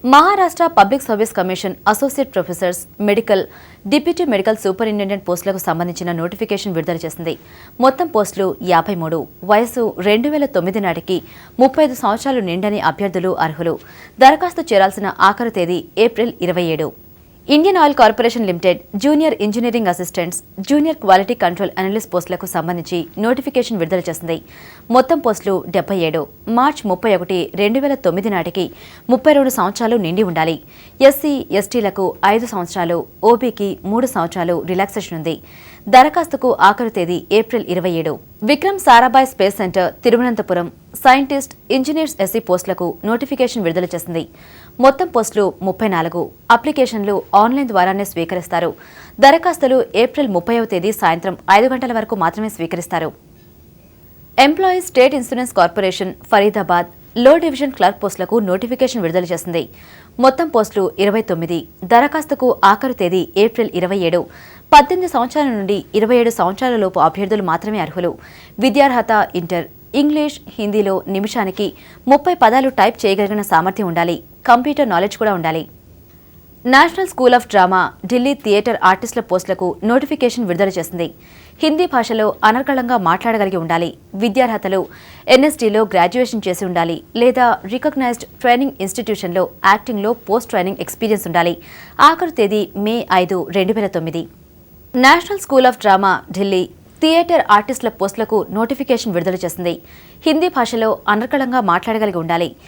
Maharashtra public service commission associate professors medical deputy medical superintendent పోస్టులకు సంబంధించిన notification విడుదల చేసింది. మొత్తం పోస్టులు 53. వయసు 2009 నాటికి 35 సంవత్సరాలు నిండని అభ్యర్థులు అర్హులు. దరఖాస్తు చేరాల్సిన ఆఖరు తేదీ April 27. Indian oil corporation limited junior engineering assistants, junior quality control analyst పోస్టులకు సంబంధించి నోటిఫికేషన్ విడుదల చేసింది. మొత్తం పోస్టులు 77. మార్చి 31, 2009 నాటికి 32 సంవత్సరాలు నిండి ఉండాలి. ఎస్సీ, ఎస్టీలకు 5 సంవత్సరాలు, ఓబీకి 3 సంవత్సరాలు రిలాక్సేషన్ ఉంది. దరఖాస్తుకు ఆఖరు తేదీ April 27. Vikram Sarabhai space centre, Thiruvananthapuram scientist, engineers SC పోస్టులకు నోటిఫికేషన్ విడుదల చేసింది. మొత్తం పోస్టులు 34. అప్లికేషన్లు ఆన్లైన్ ద్వారానే స్వీకరిస్తారు. దరఖాస్తులు ఏప్రిల్ 30వ తేదీ సాయంత్రం 5 గంటల వరకు మాత్రమే స్వీకరిస్తారు. Employees state insurance corporation Faridabad లో డివిజన్ క్లర్క్ పోస్టులకు నోటిఫికేషన్ విడుదల చేసింది. మొత్తం పోస్టులు 29. దరఖాస్తుకు ఆఖరు తేదీ ఏప్రిల్ 27. 18 సంవత్సరాల నుండి 27 సంవత్సరాల లోపు అభ్యర్థులు మాత్రమే అర్హులు. విద్యార్హత ఇంటర్. ఇంగ్లీష్, హిందీలో నిమిషానికి 30 పదాలు టైప్ చేయగలిగిన సామర్థ్యం ఉండాలి. కంప్యూటర్ నాలెడ్జ్ కూడా ఉండాలి. National school of drama Delhi theatre ఆర్టిస్టుల పోస్టులకు నోటిఫికేషన్ విడుదల చేసింది. హిందీ భాషలో అనర్గళంగా మాట్లాడగలిగి ఉండాలి. విద్యార్హతలు ఎన్ఎస్డీలో గ్రాడ్యుయేషన్ చేసి ఉండాలి లేదా రికగ్నైజ్డ్ ట్రైనింగ్ ఇన్స్టిట్యూషన్లో యాక్టింగ్లో పోస్ట్ ట్రైనింగ్ ఎక్స్పీరియన్స్ ఉండాలి. ఆఖరు తేదీ May 5, 2009. National school of drama Delhi theatre ఆర్టిస్టుల పోస్టులకు నోటిఫికేషన్ విడుదల చేసింది. హిందీ భాషలో అనర్గళంగా మాట్లాడగలిగి ఉండాలి.